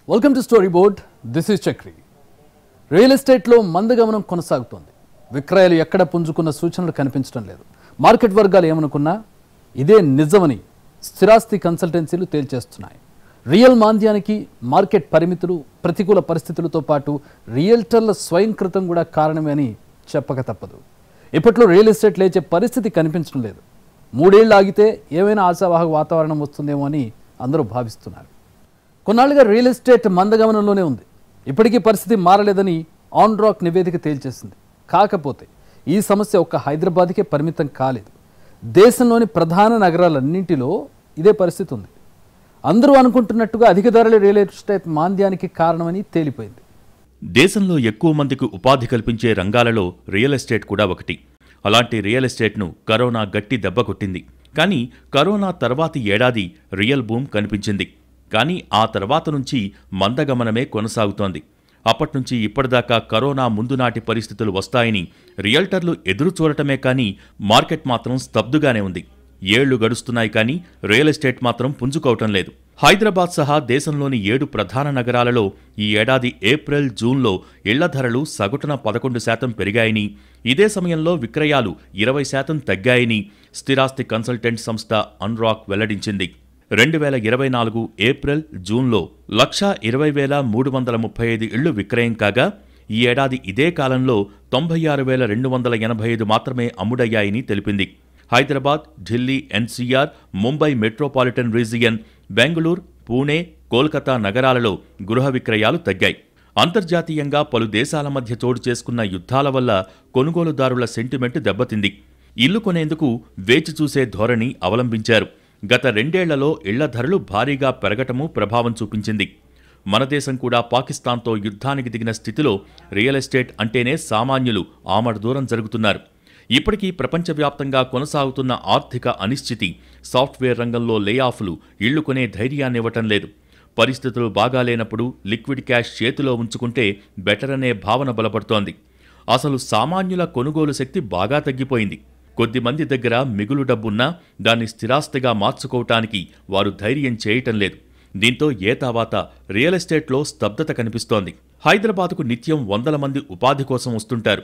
Welcome to story board. This is Chakri. Real ఎస్టేట్లో మందగమనం కొనసాగుతోంది. విక్రయాలు ఎక్కడ పుంజుకున్న సూచనలు కనిపించడం లేదు. మార్కెట్ వర్గాలు ఏమనుకున్నా ఇదే నిజమని స్థిరాస్తి కన్సల్టెన్సీలు తేల్చేస్తున్నాయి. రియల్ మాంద్యానికి మార్కెట్ పరిమితులు, ప్రతికూల పరిస్థితులతో పాటు రియల్టర్ల స్వయంకృతం కూడా కారణమే అని చెప్పక తప్పదు. ఇప్పట్లో రియల్ ఎస్టేట్ లేచే పరిస్థితి కనిపించడం లేదు. 3 ఏళ్ళు ఆగితే ఏమైనా ఆశావాహక వాతావరణం వస్తుందేమో అని అందరూ భావిస్తున్నారు. కొన్నాళ్ళుగా రియల్ ఎస్టేట్ మందగమనంలోనే ఉంది. ఇప్పటికీ పరిస్థితి మారలేదని ఆన్ రాక్ నివేదిక తేల్చేసింది. కాకపోతే ఈ సమస్య ఒక్క హైదరాబాద్కే పరిమితం కాలేదు. దేశంలోని ప్రధాన నగరాలన్నింటిలో ఇదే పరిస్థితి ఉంది. అందరూ అనుకుంటున్నట్టుగా అధిక ధరల రియల్ ఎస్టేట్ మాంద్యానికి కారణమని తేలిపోయింది. దేశంలో ఎక్కువ మందికి ఉపాధి కల్పించే రంగాలలో రియల్ ఎస్టేట్ కూడా ఒకటి. అలాంటి రియల్ ఎస్టేట్ను కరోనా గట్టి దెబ్బ కొట్టింది. కానీ కరోనా తర్వాతి ఏడాది రియల్ బూమ్ కనిపించింది. కానీ ఆ తర్వాత నుంచి మందగమనమే కొనసాగుతోంది. అప్పట్నుంచి ఇప్పటిదాకా కరోనా ముందు నాటి పరిస్థితులు వస్తాయని రియల్టర్లు ఎదురు చూడటమే కానీ మార్కెట్ మాత్రం స్తబ్దుగానే ఉంది. ఏళ్లు గడుస్తున్నాయి కానీ రియల్ ఎస్టేట్ మాత్రం పుంజుకోవటం లేదు. హైదరాబాద్ సహా దేశంలోని 7 ప్రధాన నగరాలలో ఈ ఏడాది ఏప్రిల్, జూన్లో ఇళ్ల ధరలు సగటున 11% పెరిగాయని, ఇదే సమయంలో విక్రయాలు 20% తగ్గాయని స్థిరాస్తి కన్సల్టెంట్ సంస్థ అన్రాక్ వెల్లడించింది. 2024 ఏప్రిల్, జూన్లో 1,20,335 ఇళ్లు విక్రయం కాగా ఈ ఏడాది ఇదే కాలంలో 96,285 మాత్రమే అమ్ముడయ్యాయని తెలిపింది. Hyderabad, Delhi NCR, Mumbai metropolitan region, Bengaluru, Pune, Kolkata నగరాలలో గృహ విక్రయాలు తగ్గాయి. అంతర్జాతీయంగా పలు దేశాల మధ్య చోటు చేసుకున్న యుద్ధాల వల్ల కొనుగోలుదారుల సెంటిమెంట్ దెబ్బతింది. ఇల్లు కొనేందుకు వేచి చూసే ధోరణి అవలంబించారు. గత 2 ఏళ్లలో ఇళ్ల ధరలు భారీగా పెరగటమూ ప్రభావం చూపించింది. మన దేశం కూడా పాకిస్తాన్తో యుద్ధానికి దిగిన స్థితిలో రియల్ ఎస్టేట్ అంటేనే సామాన్యులు ఆమడ దూరం జరుగుతున్నారు. ఇప్పటికీ ప్రపంచవ్యాప్తంగా కొనసాగుతున్న ఆర్థిక అనిశ్చితి, సాఫ్ట్వేర్ రంగంలో లేఆఫ్లు ఇళ్లు కొనే ధైర్యాన్నివ్వటం లేదు. పరిస్థితులు బాగాలేనప్పుడు లిక్విడ్ క్యాష్ చేతిలో ఉంచుకుంటే బెటర్ అనే భావన బలపడుతోంది. అసలు సామాన్యుల కొనుగోలు శక్తి బాగా తగ్గిపోయింది. కొద్దిమంది దగ్గర మిగులు డబ్బున్నా దాన్ని స్థిరాస్తిగా మార్చుకోవటానికి వారు ధైర్యం చేయటం లేదు. దీంతో ఏతావాత రియల్ ఎస్టేట్లో స్తబ్దత కనిపిస్తోంది. హైదరాబాద్కు నిత్యం 100 మంది ఉపాధి కోసం వస్తుంటారు.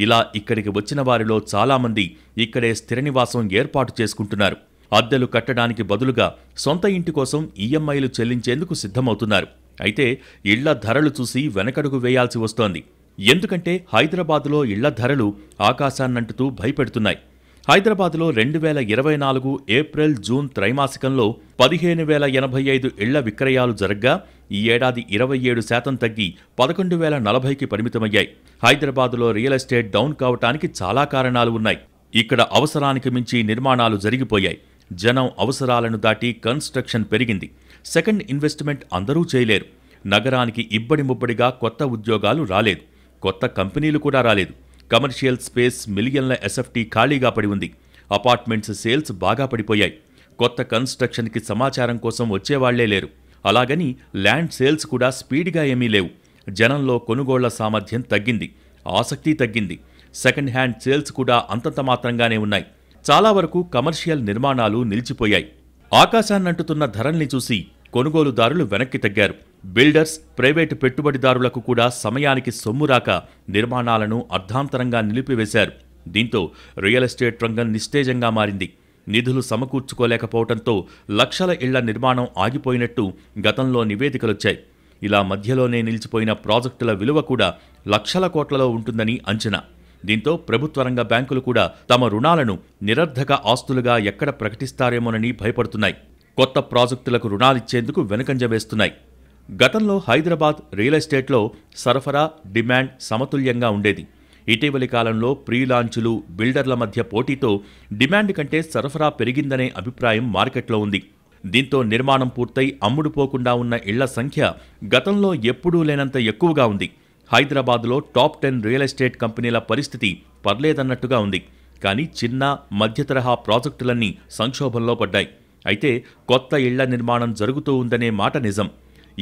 ఇలా ఇక్కడికి వచ్చిన వారిలో చాలామంది ఇక్కడే స్థిర నివాసం ఏర్పాటు చేసుకుంటున్నారు. అద్దెలు కట్టడానికి బదులుగా సొంత ఇంటి కోసం ఈఎంఐలు చెల్లించేందుకు సిద్ధమవుతున్నారు. అయితే ఇళ్ల ధరలు చూసి వెనకడుగు వేయాల్సి వస్తోంది. ఎందుకంటే హైదరాబాదులో ఇళ్ల ధరలు ఆకాశాన్నంటుతూ భయపెడుతున్నాయి. హైదరాబాద్లో 2024 ఏప్రిల్, జూన్ త్రైమాసికంలో 15,085 ఇళ్ల విక్రయాలు జరగ్గా ఈ ఏడాది 27% తగ్గి 11,040కి పరిమితమయ్యాయి. హైదరాబాద్లో రియల్ ఎస్టేట్ డౌన్ కావటానికి చాలా కారణాలు ఉన్నాయి. ఇక్కడ అవసరానికి మించి నిర్మాణాలు జరిగిపోయాయి. జనం అవసరాలను దాటి కన్స్ట్రక్షన్ పెరిగింది. సెకండ్ ఇన్వెస్ట్మెంట్ అందరూ చేయలేరు. నగరానికి ఇబ్బడి ముబ్బడిగా కొత్త ఉద్యోగాలు రాలేదు. కొత్త కంపెనీలు కూడా రాలేదు. కమర్షియల్ స్పేస్ మిలియన్ల ఎస్ఎఫ్టీ ఖాళీగా పడి ఉంది. అపార్ట్మెంట్స్ సేల్స్ బాగా పడిపోయాయి. కొత్త కన్స్ట్రక్షన్కి సమాచారం కోసం వచ్చేవాళ్లే లేరు. అలాగని ల్యాండ్ సేల్స్ కూడా స్పీడ్గా ఏమీ లేవు. జనంలో కొనుగోళ్ల సామర్థ్యం తగ్గింది. ఆసక్తి తగ్గింది. సెకండ్ హ్యాండ్ సేల్స్ కూడా అంతంత మాత్రంగానే ఉన్నాయి. చాలా వరకు కమర్షియల్ నిర్మాణాలు నిలిచిపోయాయి. ఆకాశాన్నంటుతున్న ధరల్ని చూసి కొనుగోలుదారులు వెనక్కి తగ్గారు. బిల్డర్స్, ప్రైవేటు పెట్టుబడిదారులకు కూడా సమయానికి సొమ్ము రాక నిర్మాణాలను అర్ధాంతరంగా నిలిపివేశారు. దీంతో రియల్ ఎస్టేట్ రంగం నిస్తేజంగా మారింది. నిధులు సమకూర్చుకోలేకపోవడంతో లక్షల ఇళ్ల నిర్మాణం ఆగిపోయినట్టు గతంలో నివేదికలొచ్చాయి. ఇలా మధ్యలోనే నిలిచిపోయిన ప్రాజెక్టుల విలువ కూడా లక్షల కోట్లలో ఉంటుందని అంచనా. దీంతో ప్రభుత్వ రంగ బ్యాంకులు కూడా తమ రుణాలను నిరర్ధక ఆస్తులుగా ఎక్కడ ప్రకటిస్తారేమోనని భయపడుతున్నాయి. కొత్త ప్రాజెక్టులకు రుణాలిచ్చేందుకు వెనుకంజ వేస్తున్నాయి. గతంలో హైదరాబాద్ రియల్ ఎస్టేట్లో సరఫరా, డిమాండ్ సమతుల్యంగా ఉండేది. ఇటీవలి కాలంలో ప్రీ లాంచులు, బిల్డర్ల మధ్య పోటీతో డిమాండ్ కంటే సరఫరా పెరిగిందనే అభిప్రాయం మార్కెట్లో ఉంది. దీంతో నిర్మాణం పూర్తయి అమ్ముడుపోకుండా ఉన్న ఇళ్ల సంఖ్య గతంలో ఎప్పుడూ లేనంత ఎక్కువగా ఉంది. హైదరాబాద్లో టాప్ 10 రియల్ ఎస్టేట్ కంపెనీల పరిస్థితి పర్లేదన్నట్టుగా ఉంది. కానీ చిన్న, మధ్య తరహా ప్రాజెక్టులన్నీ సంక్షోభంలో పడ్డాయి. అయితే కొత్త ఇళ్ల నిర్మాణం జరుగుతూ ఉందనే మాట నిజం.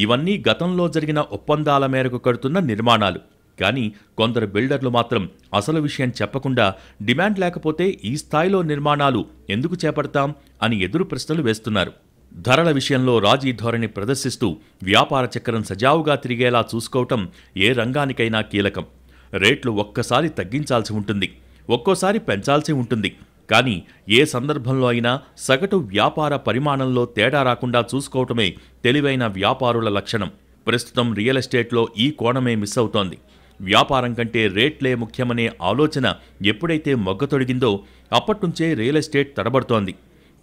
ఇవన్నీ గతంలో జరిగిన ఒప్పందాల మేరకు కడుతున్న నిర్మాణాలు. కానీ కొందరు బిల్డర్లు మాత్రం అసలు విషయం చెప్పకుండా డిమాండ్ లేకపోతే ఈ స్థాయిలో నిర్మాణాలు ఎందుకు చేపడతాం అని ఎదురు ప్రశ్నలు వేస్తున్నారు. ధరల విషయంలో రాజీ ధోరణి ప్రదర్శిస్తూ వ్యాపార చక్రం సజావుగా తిరిగేలా చూసుకోవటం ఏ రంగానికైనా కీలకం. రేట్లు ఒక్కసారి తగ్గించాల్సి ఉంటుంది, ఒక్కోసారి పెంచాల్సి ఉంటుంది. కానీ ఏ సందర్భంలో అయినా సగటు వ్యాపార పరిమాణంలో తేడా రాకుండా చూసుకోవటమే తెలివైన వ్యాపారుల లక్షణం. ప్రస్తుతం రియల్ ఎస్టేట్లో ఈ కోణమే మిస్ అవుతోంది. వ్యాపారం కంటే రేట్లే ముఖ్యమనే ఆలోచన ఎప్పుడైతే మొగ్గతొడిగిందో అప్పట్నుంచే రియల్ ఎస్టేట్ తడబడుతోంది.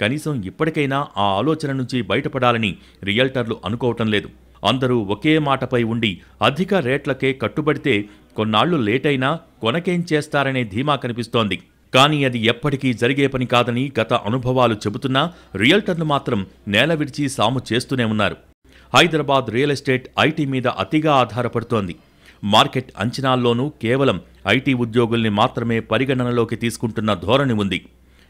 కనీసం ఇప్పటికైనా ఆ ఆలోచన నుంచి బయటపడాలని రియల్టర్లు అనుకోవటం లేదు. అందరూ ఒకే మాటపై ఉండి అధిక రేట్లకే కట్టుబడితే కొన్నాళ్లు లేటైనా కొనకేం చేస్తారనే ధీమా కనిపిస్తోంది. కానీ అది ఎప్పటికీ జరిగే పని కాదని గత అనుభవాలు చెబుతున్నా రియల్టర్లు మాత్రం నేల విడిచి సాము చేస్తూనే ఉన్నారు. హైదరాబాద్ రియల్ ఎస్టేట్ ఐటీ మీద అతిగా ఆధారపడుతోంది. మార్కెట్ అంచనాల్లోనూ కేవలం ఐటీ ఉద్యోగుల్ని మాత్రమే పరిగణనలోకి తీసుకుంటున్న ధోరణి ఉంది.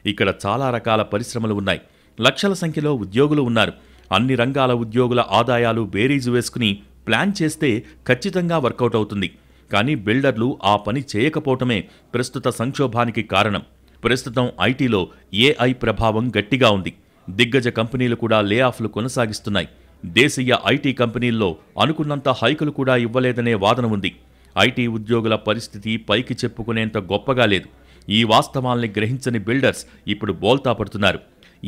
ఇక్కడ చాలా రకాల పరిశ్రమలు ఉన్నాయి, లక్షల సంఖ్యలో ఉద్యోగులు ఉన్నారు. అన్ని రంగాల ఉద్యోగుల ఆదాయాలు బేరీజు వేసుకుని ప్లాన్ చేస్తే ఖచ్చితంగా వర్కౌట్ అవుతుంది. కానీ బిల్డర్లు ఆ పని చేయకపోవటమే ప్రస్తుత సంక్షోభానికి కారణం. ప్రస్తుతం ఐటీలో ఏఐ ప్రభావం గట్టిగా ఉంది. దిగ్గజ కంపెనీలు కూడా లే ఆఫ్లు కొనసాగిస్తున్నాయి. దేశీయ ఐటీ కంపెనీల్లో అనుకున్నంత హైకులు కూడా ఇవ్వలేదనే వాదన ఉంది. ఐటీ ఉద్యోగుల పరిస్థితి పైకి చెప్పుకునేంత గొప్పగా లేదు. ఈ వాస్తవాల్ని గ్రహించని బిల్డర్స్ ఇప్పుడు బోల్తా పడుతున్నారు.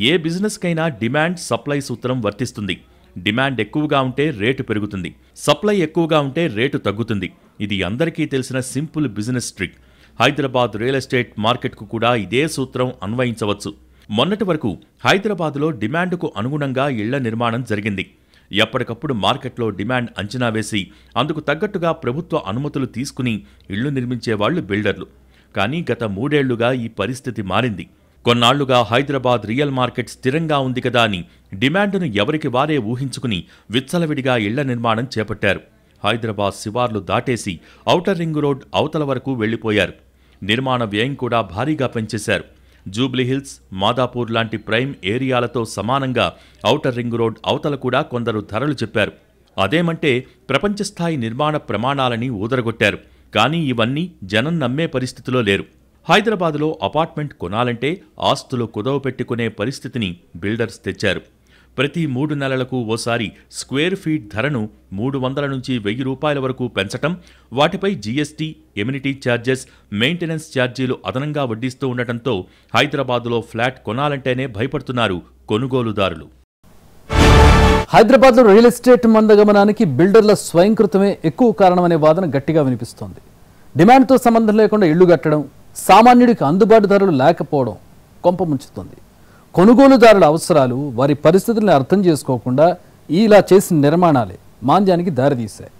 ఏ బిజినెస్కైనా డిమాండ్ సప్లై సూత్రం వర్తిస్తుంది. డిమాండ్ ఎక్కువగా ఉంటే రేటు పెరుగుతుంది, సప్లై ఎక్కువగా ఉంటే రేటు తగ్గుతుంది. ఇది అందరికీ తెలిసిన simple business trick. Hyderabad real estate మార్కెట్కు కూడా ఇదే సూత్రం అన్వయించవచ్చు. మొన్నటి వరకు హైదరాబాద్లో డిమాండ్కు అనుగుణంగా ఇళ్ల నిర్మాణం జరిగింది. ఎప్పటికప్పుడు మార్కెట్లో డిమాండ్ అంచనా వేసి అందుకు తగ్గట్టుగా ప్రభుత్వ అనుమతులు తీసుకుని ఇళ్లు నిర్మించేవాళ్లు బిల్డర్లు. కానీ గత 3 ఏళ్లుగా ఈ పరిస్థితి మారింది. కొన్నాళ్లుగా హైదరాబాద్ రియల్ మార్కెట్ స్థిరంగా ఉంది కదా అని డిమాండ్ను ఎవరికి వారే ఊహించుకుని విచ్చలవిడిగా ఇళ్ల నిర్మాణం చేపట్టారు. హైదరాబాద్ శివార్లు దాటేసి ఔటర్ రింగ్ రోడ్ అవతల వరకు వెళ్లిపోయారు. నిర్మాణ వ్యయం కూడా భారీగా పెంచేశారు. జూబ్లీహిల్స్, మాదాపూర్ లాంటి ప్రైమ్ ఏరియాలతో సమానంగా ఔటర్ రింగ్ రోడ్ అవతల కూడా కొందరు ధరలు చెప్పారు. అదేమంటే ప్రపంచస్థాయి నిర్మాణ ప్రమాణాలని ఊదరగొట్టారు. కానీ ఇవన్నీ జనం నమ్మే పరిస్థితిలో లేరు. హైదరాబాదులో అపార్ట్మెంట్ కొనాలంటే ఆస్తులు కుదవపెట్టుకునే పరిస్థితిని బిల్డర్స్ తెచ్చారు. ప్రతి 3 నెలలకు ఓసారి స్క్వేర్ ఫీట్ ధరను 300 నుంచి 1000 రూపాయల వరకు పెంచటం, వాటిపై జీఎస్టీ, ఎమ్యూనిటీ ఛార్జెస్, మెయింటెనెన్స్ ఛార్జీలు అదనంగా వడ్డిస్తూ ఉండటంతో హైదరాబాదులో ఫ్లాట్ కొనాలంటేనే భయపడుతున్నారు కొనుగోలుదారులు. హైదరాబాద్లో రియల్ ఎస్టేట్ మందగమనానికి బిల్డర్ల స్వయంకృతమే ఎక్కువ కారణమనే వాదన గట్టిగా వినిపిస్తోంది. డిమాండ్తో సంబంధం లేకుండా ఇళ్లు కట్టడం, సామాన్యుడికి అందుబాటు ధరలు లేకపోవడం కొంప ముంచుతుంది. కొనుగోలుదారుల అవసరాలు, వారి పరిస్థితులను అర్థం చేసుకోకుండా ఇలా చేసిన నిర్మాణాలే మాంద్యానికి దారితీశాయి.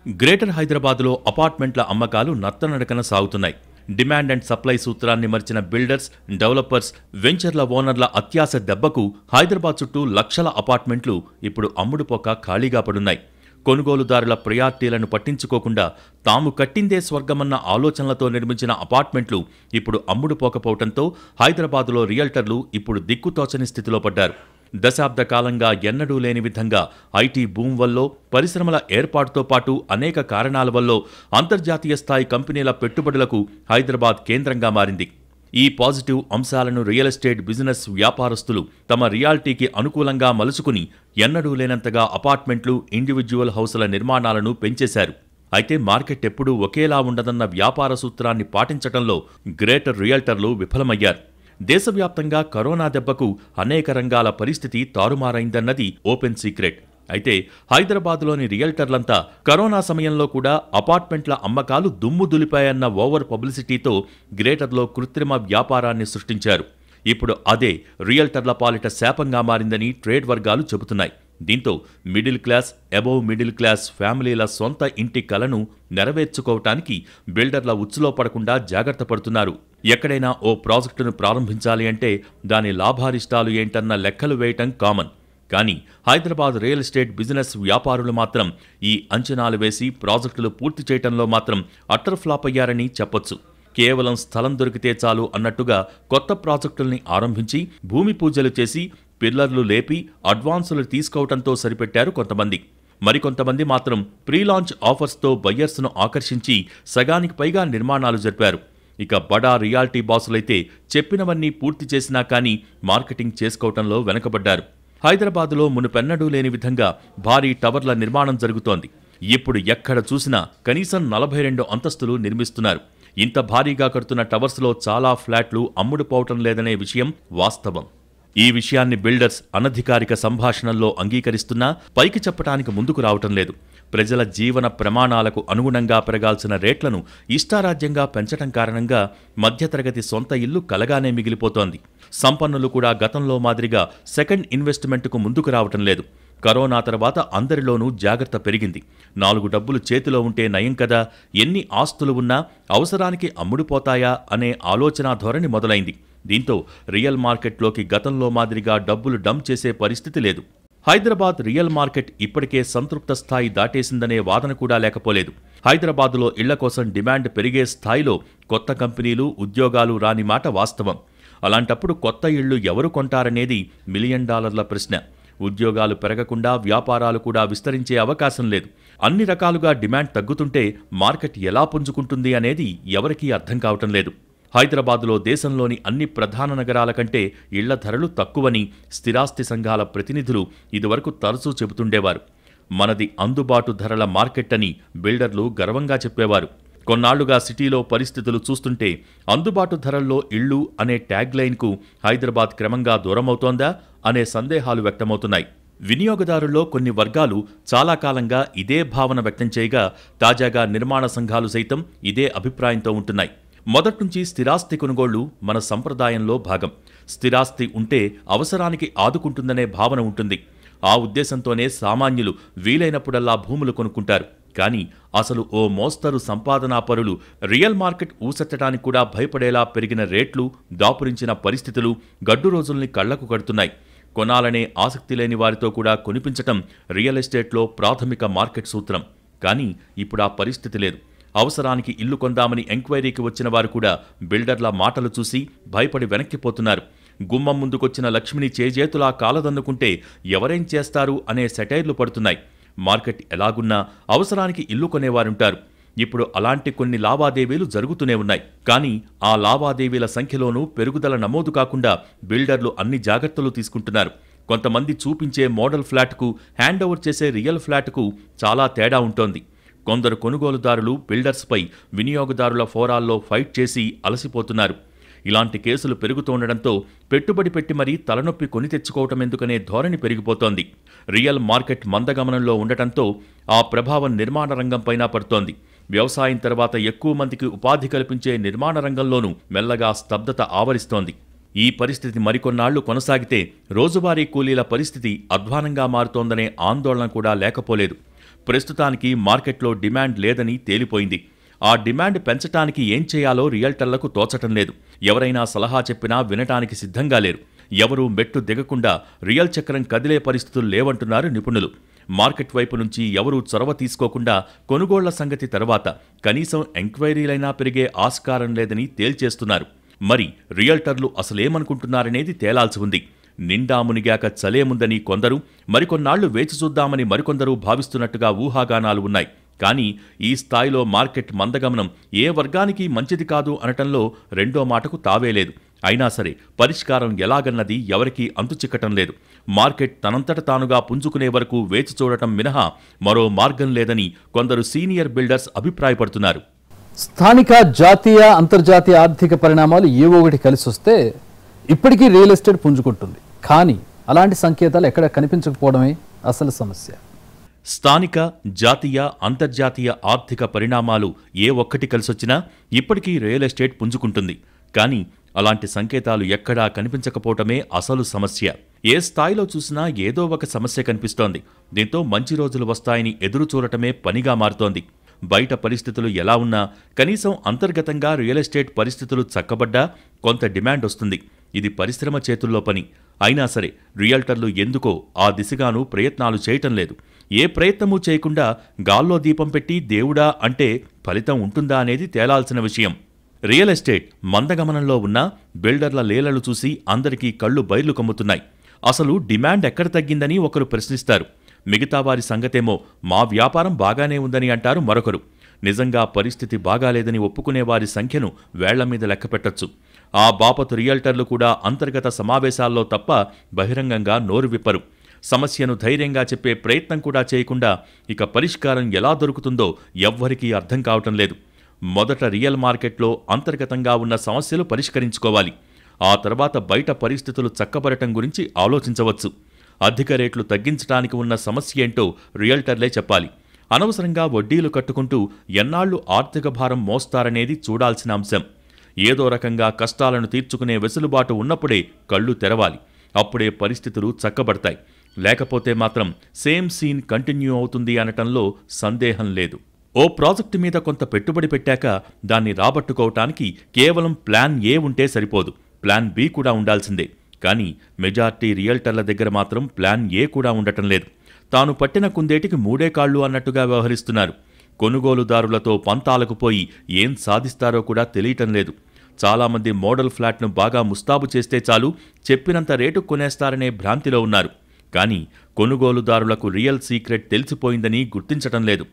గ్రేటర్ హైదరాబాద్లో అపార్ట్మెంట్ల అమ్మకాలు నత్తనడకన సాగుతున్నాయి. డిమాండ్ అండ్ సప్లై సూత్రాన్ని మర్చిన బిల్డర్స్, డెవలపర్స్, వెంచర్ల ఓనర్ల అత్యాశ దెబ్బకు హైదరాబాద్ చుట్టూ లక్షల అపార్ట్మెంట్లు ఇప్పుడు అమ్ముడుపోక ఖాళీగా పడున్నాయి. కొనుగోలుదారుల ప్రయారిటీలను పట్టించుకోకుండా తాము కట్టిందే స్వర్గమన్న ఆలోచనలతో నిర్మించిన అపార్ట్మెంట్లు ఇప్పుడు అమ్ముడుపోకపోవడంతో హైదరాబాదులో రియల్టర్లు ఇప్పుడు దిక్కుతోచని స్థితిలో పడ్డారు. దశాబ్ద కాలంగా ఎన్నడూ లేని విధంగా ఐటీ బూమ్ వల్లో, పరిశ్రమల ఏర్పాటుతో పాటు అనేక కారణాల వల్లో అంతర్జాతీయ స్థాయి కంపెనీల పెట్టుబడులకు హైదరాబాద్ కేంద్రంగా మారింది. ఈ పాజిటివ్ అంశాలను రియల్ ఎస్టేట్ బిజినెస్ వ్యాపారస్తులు తమ రియాలిటీకి అనుకూలంగా మలుచుకుని ఎన్నడూ లేనంతగా అపార్ట్మెంట్లు, ఇండివిడ్యువల్ హౌసుల నిర్మాణాలను పెంచేశారు. అయితే మార్కెట్ ఎప్పుడూ ఒకేలా ఉండదన్న వ్యాపార సూత్రాన్ని పాటించటంలో గ్రేటర్ రియల్టర్లు విఫలమయ్యారు. దేశవ్యాప్తంగా కరోనా దెబ్బకు అనేక రంగాల పరిస్థితి తారుమారైందన్నది ఓపెన్ సీక్రెట్. అయితే హైదరాబాద్లోని రియల్టర్లంతా కరోనా సమయంలో కూడా అపార్ట్మెంట్ల అమ్మకాలు దుమ్ము దులిపాయన్న ఓవర్ పబ్లిసిటీతో గ్రేటర్లో కృత్రిమ వ్యాపారాన్ని సృష్టించారు. ఇప్పుడు అదే రియల్టర్ల పాలిట శాపంగా మారిందని ట్రేడ్ వర్గాలు చెబుతున్నాయి. దీంతో middle class, above middle class ఫ్యామిలీల సొంత ఇంటి కలను నెరవేర్చుకోవటానికి బిల్డర్ల ఉచ్చులో పడకుండా జాగ్రత్త పడుతున్నారు. ఎక్కడైనా ఓ ప్రాజెక్టును ప్రారంభించాలి అంటే దాని లాభారిష్టాలు ఏంటన్న లెక్కలు వేయటం కామన్. కానీ హైదరాబాద్ రియల్ ఎస్టేట్ బిజినెస్ వ్యాపారులు మాత్రం ఈ అంచనాలు వేసి ప్రాజెక్టులు పూర్తి చేయటంలో మాత్రం అట్టర్ ఫ్లాప్ అయ్యారని చెప్పొచ్చు. కేవలం స్థలం దొరికితే చాలు అన్నట్టుగా కొత్త ప్రాజెక్టుల్ని ఆరంభించి భూమి పూజలు చేసి పిల్లర్లు లేపి అడ్వాన్సులు తీసుకోవటంతో సరిపెట్టారు కొంతమంది. మరికొంతమంది మాత్రం ప్రీ లాంచ్ ఆఫర్స్తో బయ్యర్స్ను ఆకర్షించి సగానికి పైగా నిర్మాణాలు జరిపారు. ఇక బడా రియాలిటీ బాసులైతే చెప్పినవన్నీ పూర్తి చేసినా కానీ మార్కెటింగ్ చేసుకోవటంలో వెనకబడ్డారు. హైదరాబాదులో మునుపెన్నడూ లేని విధంగా భారీ టవర్ల నిర్మాణం జరుగుతోంది. ఇప్పుడు ఎక్కడ చూసినా కనీసం 42 అంతస్తులు నిర్మిస్తున్నారు. ఇంత భారీగా కడుతున్న టవర్స్లో చాలా ఫ్లాట్లు అమ్ముడుపోవటం లేదనే విషయం వాస్తవం. ఈ విషయాన్ని బిల్డర్స్ అనధికారిక సంభాషణల్లో అంగీకరిస్తున్నా పైకి చెప్పడానికి ముందుకు రావటం లేదు. ప్రజల జీవన ప్రమాణాలకు అనుగుణంగా పెరగాల్సిన రేట్లను ఇష్టారాజ్యంగా పెంచటం కారణంగా మధ్యతరగతి సొంత ఇల్లు కలగానే మిగిలిపోతోంది. సంపన్నులు కూడా గతంలో మాదిరిగా సెకండ్ ఇన్వెస్ట్మెంట్కు ముందుకు రావటం లేదు. కరోనా తర్వాత అందరిలోనూ జాగ్రత్త పెరిగింది. 4 డబ్బులు చేతిలో ఉంటే నయం కదా, ఎన్ని ఆస్తులు ఉన్నా అవసరానికి అమ్ముడుపోతాయా అనే ఆలోచనా ధోరణి మొదలైంది. దీంతో రియల్ మార్కెట్లోకి గతంలో మాదిరిగా డబ్బులు డంప్ చేసే పరిస్థితి లేదు. హైదరాబాద్ రియల్ మార్కెట్ ఇప్పటికే సంతృప్త స్థాయి దాటేసిందనే వాదన కూడా లేకపోలేదు. హైదరాబాదులో ఇళ్ల కోసం డిమాండ్ పెరిగే స్థాయిలో కొత్త కంపెనీలు, ఉద్యోగాలు రాని మాట వాస్తవం. అలాంటప్పుడు కొత్త ఇళ్లు ఎవరు కొంటారనేది $1 మిలియన్ ప్రశ్న. ఉద్యోగాలు పెరగకుండా వ్యాపారాలు కూడా విస్తరించే అవకాశం లేదు. అన్ని రకాలుగా డిమాండ్ తగ్గుతుంటే మార్కెట్ ఎలా పుంజుకుంటుంది అనేది ఎవరికీ అర్థం కావటం లేదు. హైదరాబాదులో దేశంలోని అన్ని ప్రధాన నగరాల కంటే ఇళ్ల ధరలు తక్కువని స్థిరాస్తి సంఘాల ప్రతినిధులు ఇదివరకు తరచూ చెబుతుండేవారు. మనది అందుబాటు ధరల మార్కెట్ అని బిల్డర్లు గర్వంగా చెప్పేవారు. కొన్నాళ్లుగా సిటీలో పరిస్థితులు చూస్తుంటే అందుబాటు ధరల్లో ఇళ్లు అనే ట్యాగ్ లైన్కు హైదరాబాద్ క్రమంగా దూరమవుతోందా అనే సందేహాలు వ్యక్తమవుతున్నాయి. వినియోగదారుల్లో కొన్ని వర్గాలు చాలా కాలంగా ఇదే భావన వ్యక్తం చేయగా తాజాగా నిర్మాణ సంఘాలు సైతం ఇదే అభిప్రాయంతో ఉంటున్నాయి. మొదట్నుంచి స్థిరాస్తి కొనుగోళ్లు మన సంప్రదాయంలో భాగం. స్థిరాస్తి ఉంటే అవసరానికి ఆదుకుంటుందనే భావన ఉంటుంది. ఆ ఉద్దేశంతోనే సామాన్యులు వీలైనప్పుడల్లా భూములు కొనుక్కుంటారు. కానీ అసలు ఓ మోస్తరు సంపాదనాపరులు రియల్ మార్కెట్ ఊసెత్తడానికి కూడా భయపడేలా పెరిగిన రేట్లు, దాపురించిన పరిస్థితులు గడ్డు రోజుల్ని కళ్లకు కడుతున్నాయి. కొనాలనే ఆసక్తి లేని వారితో కూడా కొనిపించటం రియల్ ఎస్టేట్లో ప్రాథమిక మార్కెట్ సూత్రం. కానీ ఇప్పుడు ఆ పరిస్థితి లేదు. అవసరానికి ఇల్లు కొందామని ఎంక్వైరీకి వచ్చిన వారు కూడా బిల్డర్ల మాటలు చూసి భయపడి వెనక్కిపోతున్నారు. గుమ్మం ముందుకొచ్చిన లక్ష్మిని చేజేతులా కాలదన్నుకుంటే ఎవరేం చేస్తారు అనే సెటైర్లు పడుతున్నాయి. మార్కెట్ ఎలాగున్నా అవసరానికి ఇల్లు కొనేవారుంటారు. ఇప్పుడు అలాంటి కొన్ని లావాదేవీలు జరుగుతూనే ఉన్నాయి. కానీ ఆ లావాదేవీల సంఖ్యలోనూ పెరుగుదల నమోదు కాకుండా బిల్డర్లు అన్ని జాగ్రత్తలు తీసుకుంటున్నారు. కొంతమంది చూపించే మోడల్ ఫ్లాట్కు హ్యాండ్ ఓవర్ చేసే రియల్ ఫ్లాట్కు చాలా తేడా ఉంటోంది. కొందరు కొనుగోలుదారులు బిల్డర్స్పై వినియోగదారుల ఫోరాల్లో ఫైట్ చేసి అలసిపోతున్నారు. ఇలాంటి కేసులు పెరుగుతుండటంతో పెట్టుబడి పెట్టి మరీ తలనొప్పి కొని తెచ్చుకోవటం ఎందుకనే ధోరణి పెరిగిపోతోంది. రియల్ మార్కెట్ మందగమనంలో ఉండటంతో ఆ ప్రభావం నిర్మాణ రంగంపైనా పడుతోంది. వ్యవసాయం తర్వాత ఎక్కువ మందికి ఉపాధి కల్పించే నిర్మాణ రంగంలోనూ మెల్లగా స్తబ్దత ఆవరిస్తోంది. ఈ పరిస్థితి మరికొన్నాళ్లు కొనసాగితే రోజువారీ కూలీల పరిస్థితి అధ్వానంగా మారుతోందనే ఆందోళన కూడా లేకపోలేదు. ప్రస్తుతానికి మార్కెట్లో డిమాండ్ లేదని తేలిపోయింది. ఆ డిమాండ్ పెంచటానికి ఏం చేయాలో రియల్టర్లకు తోచటం లేదు. ఎవరైనా సలహా చెప్పినా వినటానికి సిద్ధంగా లేరు. ఎవరూ మెట్టు దిగకుండా రియల్ చక్రం కదిలే పరిస్థితులు లేవంటున్నారు నిపుణులు. మార్కెట్ వైపు నుంచి ఎవరూ చొరవ తీసుకోకుండా కొనుగోళ్ల సంగతి తర్వాత కనీసం ఎంక్వైరీలైనా పెరిగే ఆస్కారం లేదని తేల్చేస్తున్నారు. మరి రియల్టర్లు అసలేమనుకుంటున్నారనేది తేలాల్సి ఉంది. నిండా మునిగాక చలేముందని కొందరు, మరికొన్నాళ్లు వేచి చూద్దామని మరికొందరు భావిస్తున్నట్టుగా ఊహాగానాలు ఉన్నాయి. కానీ ఈ స్థాయిలో మార్కెట్ మందగమనం ఏ వర్గానికి మంచిది కాదు అనటంలో రెండో మాటకు తావేలేదు. అయినా సరే పరిష్కారం ఎలాగన్నది ఎవరికీ అంతుచిక్కటం లేదు. మార్కెట్ తనంతట తానుగా పుంజుకునే వరకు వేచి చూడటం మినహా మరో మార్గం లేదని కొందరు సీనియర్ బిల్డర్స్ అభిప్రాయపడుతున్నారు. స్థానిక, జాతీయ, అంతర్జాతీయ ఆర్థిక పరిణామాలు ఏవో ఒకటి కలిసి వస్తే ఇప్పటికీ రియల్ ఎస్టేట్ పుంజుకుంటుంది. కానీ అలాంటి సంకేతాలు ఎక్కడ కనిపించకపోవడమే అసలు సమస్య. స్థానిక, జాతీయ, అంతర్జాతీయ ఆర్థిక పరిణామాలు ఏ ఒక్కటి కలిసొచ్చినా ఇప్పటికీ రియల్ ఎస్టేట్ పుంజుకుంటుంది. కానీ అలాంటి సంకేతాలు ఎక్కడా కనిపించకపోవటమే అసలు సమస్య. ఏ స్థాయిలో చూసినా ఏదో ఒక సమస్య కనిపిస్తోంది. దీంతో మంచి రోజులు వస్తాయని ఎదురు చూడటమే పనిగా మారుతోంది. బయట పరిస్థితులు ఎలా ఉన్నా కనీసం అంతర్గతంగా రియల్ ఎస్టేట్ పరిస్థితులు చక్కబడ్డా కొంత డిమాండ్ వస్తుంది. ఇది పరిశ్రమ చేతుల్లో పని. అయినా సరే రియల్టర్లు ఎందుకో ఆ దిశగాను ప్రయత్నాలు చేయటం లేదు. ఏ ప్రయత్నమూ చేయకుండా గాల్లో దీపం పెట్టి దేవుడా అంటే ఫలితం ఉంటుందా అనేది తేలాల్సిన విషయం. రియల్ ఎస్టేట్ మందగమనంలో ఉన్న బిల్డర్ల లీలలు చూసి అందరికీ కళ్ళు బైర్లు కమ్ముతున్నాయి. అసలు డిమాండ్ ఎక్కడ తగ్గిందని ఒకరు ప్రశ్నిస్తారు. మిగతా వారి సంగతేమో మా వ్యాపారం బాగానే ఉందని అంటారు మరొకరు. నిజంగా పరిస్థితి బాగాలేదని ఒప్పుకునే వారి సంఖ్యను వేళ్ల మీద లెక్కపెట్టొచ్చు. ఆ బాపతు రియల్టర్లు కూడా అంతర్గత సమావేశాల్లో తప్ప బహిరంగంగా నోరు విప్పరు. సమస్యను ధైర్యంగా చెప్పే ప్రయత్నం కూడా చేయకుండా ఇక పరిష్కారం ఎలా దొరుకుతుందో ఎవ్వరికీ అర్థం కావటం లేదు. మొదట రియల్ మార్కెట్లో అంతర్గతంగా ఉన్న సమస్యలు పరిష్కరించుకోవాలి. ఆ తర్వాత బయట పరిస్థితులు చక్కబడటం గురించి ఆలోచించవచ్చు. అధిక రేట్లు తగ్గించడానికి ఉన్న సమస్య ఏంటో రియల్టర్లే చెప్పాలి. అనవసరంగా వడ్డీలు కట్టుకుంటూ ఎన్నాళ్లు ఆర్థిక భారం మోస్తారనేది చూడాల్సిన అంశం. ఏదో రకంగా కష్టాలను తీర్చుకునే వెసులుబాటు ఉన్నప్పుడే కళ్ళు తెరవాలి. అప్పుడే పరిస్థితులు చక్కబడతాయి. లేకపోతే మాత్రం సేమ్ సీన్ కంటిన్యూ అవుతుంది అనటంలో సందేహం లేదు. ఓ ప్రాజెక్టు మీద కొంత పెట్టుబడి పెట్టాక దాన్ని రాబట్టుకోవటానికి కేవలం ప్లాన్ ఏ ఉంటే సరిపోదు, ప్లాన్ బి కూడా ఉండాల్సిందే. కానీ మెజార్టీ రియల్టర్ల దగ్గర మాత్రం ప్లాన్ ఏ కూడా ఉండటం లేదు. తాను పట్టిన కుందేటికి మూడే కాళ్ళు అన్నట్టుగా వ్యవహరిస్తున్నారు. కొనుగోలుదారులతో పంతాలకు పోయి ఏం సాధిస్తారో కూడా తెలియటం లేదు. చాలామంది మోడల్ ఫ్లాట్ను బాగా ముస్తాబు చేస్తే చాలు, చెప్పినంత రేటు కొనేస్తారనే భ్రాంతిలో ఉన్నారు. కానీ కొనుగోలుదారులకు రియల్ సీక్రెట్ తెలిసిపోయిందని గుర్తించటం లేదు.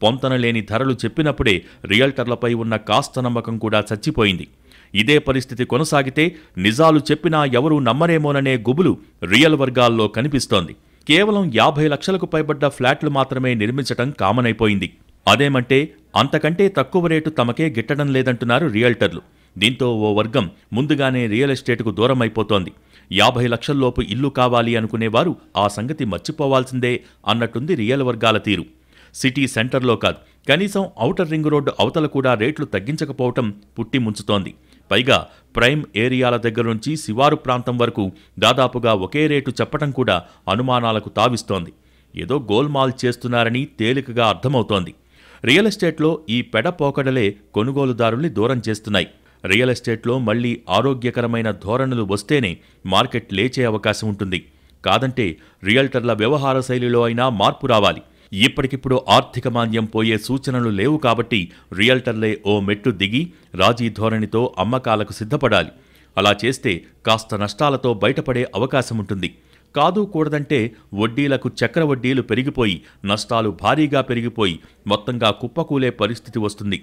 పొంతనలేని ధరలు చెప్పినప్పుడే రియల్టర్లపై ఉన్న కాస్త నమ్మకం కూడా చచ్చిపోయింది. ఇదే పరిస్థితి కొనసాగితే నిజాలు చెప్పినా ఎవరూ నమ్మరేమోననే గుబులు రియల్ వర్గాల్లో కనిపిస్తోంది. కేవలం 50 లక్షలకు పైబడ్డ ఫ్లాట్లు మాత్రమే నిర్మించటం కామన్ అయిపోయింది. అదేమంటే అంతకంటే తక్కువ రేటు తమకే గిట్టడం లేదంటున్నారు రియల్టర్లు. దీంతో ఓ వర్గం ముందుగానే రియల్ ఎస్టేట్కు దూరం అయిపోతోంది. 50 లక్షల్లోపు ఇల్లు కావాలి అనుకునేవారు ఆ సంగతి మర్చిపోవాల్సిందే అన్నట్టుంది రియల్ వర్గాల తీరు. సిటీ సెంటర్లో కాదు, కనీసం ఔటర్ రింగ్ రోడ్డు అవతల కూడా రేట్లు తగ్గించకపోవటం పుట్టి ముంచుతోంది. పైగా ప్రైమ్ ఏరియాల దగ్గర నుంచి శివారు ప్రాంతం వరకు దాదాపుగా ఒకే రేటు చెప్పటం కూడా అనుమానాలకు తావిస్తోంది. ఏదో గోల్మాల్ చేస్తున్నారని తేలికగా అర్థమవుతోంది. రియల్ ఎస్టేట్లో ఈ పెడపోకడలే కొనుగోలుదారుల్ని దూరం చేస్తున్నాయి. రియల్ ఎస్టేట్లో మళ్లీ ఆరోగ్యకరమైన ధోరణులు వస్తేనే మార్కెట్ లేచే అవకాశం ఉంటుంది. కాదంటే రియల్టర్ల వ్యవహార శైలిలో అయినా మార్పు రావాలి. ఇప్పటికిప్పుడు ఆర్థిక మాంద్యం పోయే సూచనలు లేవు కాబట్టి రియల్టర్లే ఓ మెట్టు దిగి రాజీ ధోరణితో అమ్మకాలకు సిద్ధపడాలి. అలా చేస్తే కాస్త నష్టాలతో బయటపడే అవకాశముంటుంది. కాదు కూడదంటే వడ్డీలకు చక్రవడ్డీలు పెరిగిపోయి నష్టాలు భారీగా పెరిగిపోయి మొత్తంగా కుప్పకూలే పరిస్థితి వస్తుంది.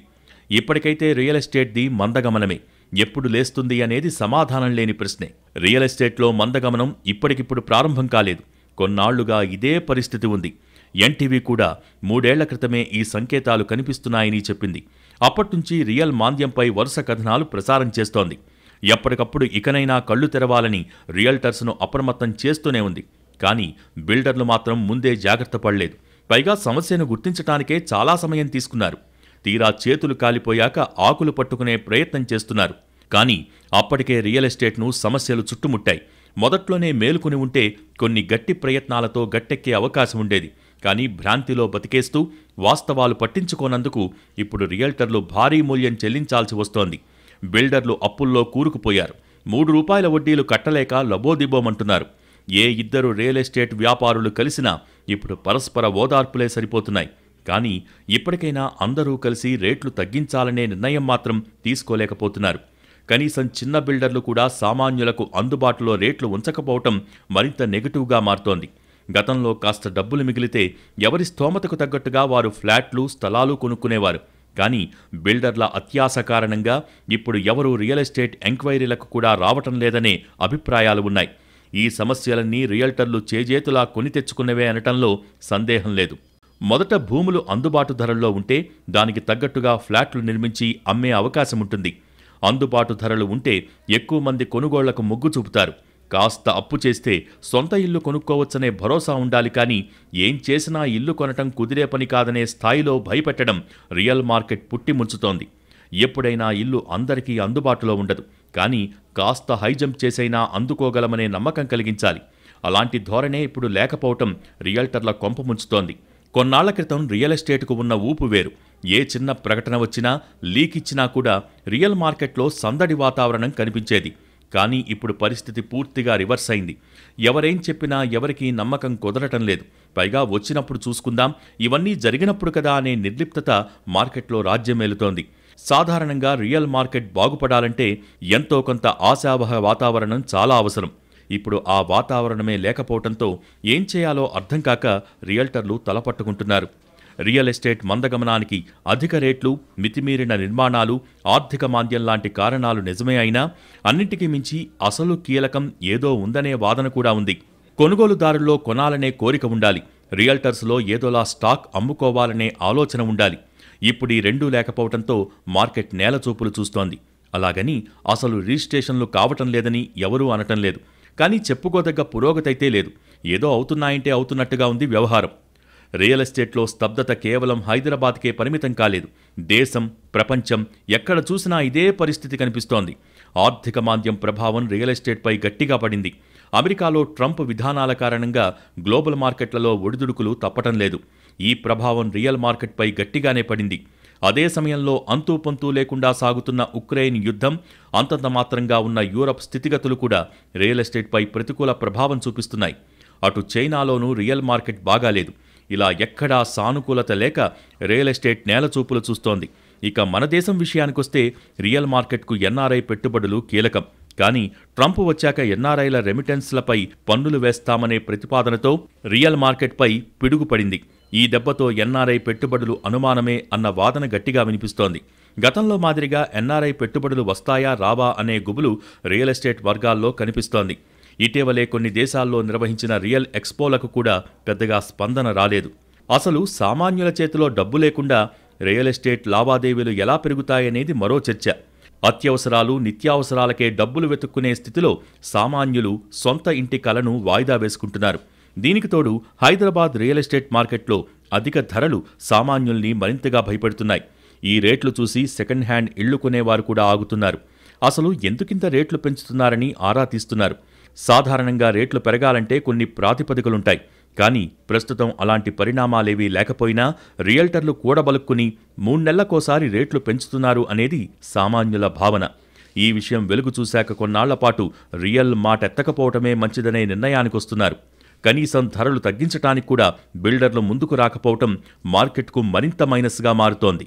ఇప్పటికైతే రియల్ ఎస్టేట్ది మందగమనమే. ఎప్పుడు లేస్తుంది అనేది సమాధానం లేని ప్రశ్నే. రియల్ ఎస్టేట్లో మందగమనం ఇప్పటికిప్పుడు ప్రారంభం కాలేదు. కొన్నాళ్లుగా ఇదే పరిస్థితి ఉంది. ఎన్టీవీ కూడా 3 ఏళ్ల క్రితమే ఈ సంకేతాలు కనిపిస్తున్నాయని చెప్పింది. అప్పట్నుంచి రియల్ మాంద్యంపై వరుస కథనాలు ప్రసారం చేస్తోంది. ఎప్పటికప్పుడు ఇకనైనా కళ్ళు తెరవాలని రియల్టర్స్ను అప్రమత్తం చేస్తూనే ఉంది. కానీ బిల్డర్లు మాత్రం ముందే జాగ్రత్త పడలేదు. పైగా సమస్యను గుర్తించటానికే చాలా సమయం తీసుకున్నారు. తీరా చేతులు కాలిపోయాక ఆకులు పట్టుకునే ప్రయత్నం చేస్తున్నారు. కానీ అప్పటికే రియల్ ఎస్టేట్ను సమస్యలు చుట్టుముట్టాయి. మొదట్లోనే మేలుకుని ఉంటే కొన్ని గట్టి ప్రయత్నాలతో గట్టెక్కే అవకాశం ఉండేది. కానీ భ్రాంతిలో బతికేస్తూ వాస్తవాలు పట్టించుకోనందుకు ఇప్పుడు రియల్టర్లు భారీ మూల్యం చెల్లించాల్సి వస్తోంది. బిల్డర్లు అప్పుల్లో కూరుకుపోయారు. ₹3 వడ్డీలు కట్టలేక లబోదిబోమంటున్నారు. ఏ ఇద్దరు రియల్ ఎస్టేట్ వ్యాపారులు కలిసినా ఇప్పుడు పరస్పర ఓదార్పులే సరిపోతున్నాయి. కానీ ఇప్పటికైనా అందరూ కలిసి రేట్లు తగ్గించాలనే నిర్ణయం మాత్రం తీసుకోలేకపోతున్నారు. కనీసం చిన్న బిల్డర్లు కూడా సామాన్యులకు అందుబాటులో రేట్లు ఉంచకపోవటం మరింత నెగటివ్గా మారుతోంది. గతంలో కాస్త డబ్బులు మిగిలితే ఎవరి స్తోమతకు తగ్గట్టుగా వారు ఫ్లాట్లు, స్థలాలు కొనుక్కునేవారు. కానీ బిల్డర్ల అత్యాశ కారణంగా ఇప్పుడు ఎవరూ రియల్ ఎస్టేట్ ఎంక్వైరీలకు కూడా రావటం లేదనే అభిప్రాయాలు ఉన్నాయి. ఈ సమస్యలన్నీ రియల్టర్లు చేజేతులా కొని తెచ్చుకున్నవే అనటంలో సందేహం లేదు. మొదట భూములు అందుబాటు ధరల్లో ఉంటే దానికి తగ్గట్టుగా ఫ్లాట్లు నిర్మించి అమ్మే అవకాశముంటుంది. అందుబాటు ధరలు ఉంటే ఎక్కువ మంది కొనుగోళ్లకు మొగ్గు చూపుతారు. కాస్త అప్పు చేస్తే సొంత ఇల్లు కొనుక్కోవచ్చనే భరోసా ఉండాలి. కానీ ఏం చేసినా ఇల్లు కొనటం కుదిరే పని కాదనే స్థాయిలో భయపెట్టడం రియల్ మార్కెట్ పుట్టి ముంచుతోంది. ఎప్పుడైనా ఇల్లు అందరికీ అందుబాటులో ఉండదు. కానీ కాస్త హైజంప్ చేసైనా అందుకోగలమనే నమ్మకం కలిగించాలి. అలాంటి ధోరణే ఇప్పుడు లేకపోవటం రియల్టర్ల కొంప ముంచుతోంది. కొన్నాళ్ల క్రితం రియల్ ఎస్టేట్కు ఉన్న ఊపు వేరు. ఏ చిన్న ప్రకటన వచ్చినా, లీక్ ఇచ్చినా కూడా రియల్ మార్కెట్లో సందడి వాతావరణం కనిపించేది. కానీ ఇప్పుడు పరిస్థితి పూర్తిగా రివర్స్ అయింది. ఎవరేం చెప్పినా ఎవరికీ నమ్మకం కుదరటం లేదు. పైగా వచ్చినప్పుడు చూసుకుందాం, ఇవన్నీ జరిగినప్పుడు కదా అనే నిర్లిప్తత మార్కెట్లో రాజ్యమేలుతోంది. సాధారణంగా రియల్ మార్కెట్ బాగుపడాలంటే ఎంతో కొంత ఆశావహ వాతావరణం చాలా అవసరం. ఇప్పుడు ఆ వాతావరణమే లేకపోవడంతో ఏం చేయాలో అర్థం కాక రియల్టర్లు తలపట్టుకుంటున్నారు. రియల్ ఎస్టేట్ మందగమనానికి అధిక రేట్లు, మితిమీరిన నిర్మాణాలు, ఆర్థిక మాంద్యం లాంటి కారణాలు నిజమే అయినా అన్నింటికీ మించి అసలు కీలకం ఏదో ఉందనే వాదన కూడా ఉంది. కొనుగోలుదారుల్లో కొనాలనే కోరిక ఉండాలి. రియల్టర్స్లో ఏదోలా స్టాక్ అమ్ముకోవాలనే ఆలోచన ఉండాలి. ఇప్పుడు ఈ రెండూ లేకపోవడంతో మార్కెట్ నేలచూపులు చూస్తోంది. అలాగని అసలు రిజిస్ట్రేషన్లు కావటం లేదని ఎవరూ అనటం లేదు. కానీ చెప్పుకోదగ్గ పురోగతైతే లేదు. ఏదో అవుతున్నాయంటే అవుతున్నట్టుగా ఉంది వ్యవహారం. రియల్ ఎస్టేట్లో స్తబ్దత కేవలం హైదరాబాద్కే పరిమితం కాలేదు. దేశం, ప్రపంచం ఎక్కడ చూసినా ఇదే పరిస్థితి కనిపిస్తోంది. ఆర్థిక మాంద్యం ప్రభావం రియల్ ఎస్టేట్పై గట్టిగా పడింది. అమెరికాలో ట్రంప్ విధానాల కారణంగా గ్లోబల్ మార్కెట్లలో ఒడిదుడుకులు తప్పటం లేదు. ఈ ప్రభావం రియల్ మార్కెట్పై గట్టిగానే పడింది. అదే సమయంలో అంతూపొంతూ లేకుండా సాగుతున్న ఉక్రెయిన్ యుద్ధం, అంతంత మాత్రంగా ఉన్న యూరప్ స్థితిగతులు కూడా రియల్ ఎస్టేట్పై ప్రతికూల ప్రభావం చూపిస్తున్నాయి. అటు చైనాలోనూ రియల్ మార్కెట్ బాగాలేదు. ఇలా ఎక్కడా సానుకూలత లేక రియల్ ఎస్టేట్ నేలచూపులు చూస్తోంది. ఇక మన దేశం విషయానికొస్తే రియల్ మార్కెట్కు ఎన్ఆర్ఐ పెట్టుబడులు కీలకం. కానీ ట్రంప్ వచ్చాక ఎన్ఆర్ఐల రెమిటెన్స్లపై పన్నులు వేస్తామనే ప్రతిపాదనతో రియల్ మార్కెట్పై పిడుగుపడింది. ఈ దెబ్బతో ఎన్ఆర్ఐ పెట్టుబడులు అనుమానమే అన్న వాదన గట్టిగా వినిపిస్తోంది. గతంలో మాదిరిగా ఎన్ఆర్ఐ పెట్టుబడులు వస్తాయా రావా అనే గుబులు రియల్ ఎస్టేట్ వర్గాల్లో కనిపిస్తోంది. ఇటీవలే కొన్ని దేశాల్లో నిర్వహించిన రియల్ ఎక్స్పోలకు కూడా పెద్దగా స్పందన రాలేదు. అసలు సామాన్యుల చేతిలో డబ్బు లేకుండా రియల్ ఎస్టేట్ లావాదేవీలు ఎలా పెరుగుతాయనేది మరో చర్చ. అత్యవసరాలు, నిత్యావసరాలకే డబ్బులు వెతుక్కునే స్థితిలో సామాన్యులు సొంత ఇంటి కలను వాయిదా వేసుకుంటున్నారు. దీనికి తోడు హైదరాబాద్ రియల్ ఎస్టేట్ మార్కెట్లో అధిక ధరలు సామాన్యుల్ని మరింతగా భయపెడుతున్నాయి. ఈ రేట్లు చూసి సెకండ్ హ్యాండ్ ఇళ్లు కొనేవారు కూడా ఆగుతున్నారు. అసలు ఎందుకింత రేట్లు పెంచుతున్నారని ఆరా తీస్తున్నారు. సాధారణంగా రేట్లు పెరగాలంటే కొన్ని ప్రాతిపదికలుంటాయి. కానీ ప్రస్తుతం అలాంటి పరిణామాలేవీ లేకపోయినా రియల్టర్లు కూడబలుక్కుని 3 నెలలకోసారి రేట్లు పెంచుతున్నారు అనేది సామాన్యుల భావన. ఈ విషయం వెలుగు చూశాక కొన్నాళ్లపాటు రియల్ మాటెత్తకపోవటమే మంచిదనే నిర్ణయానికొస్తున్నారు. కనీసం ధరలు తగ్గించటానికి కూడా బిల్డర్లు ముందుకు రాకపోవటం మార్కెట్కు మరింత మైనస్గా మారుతోంది.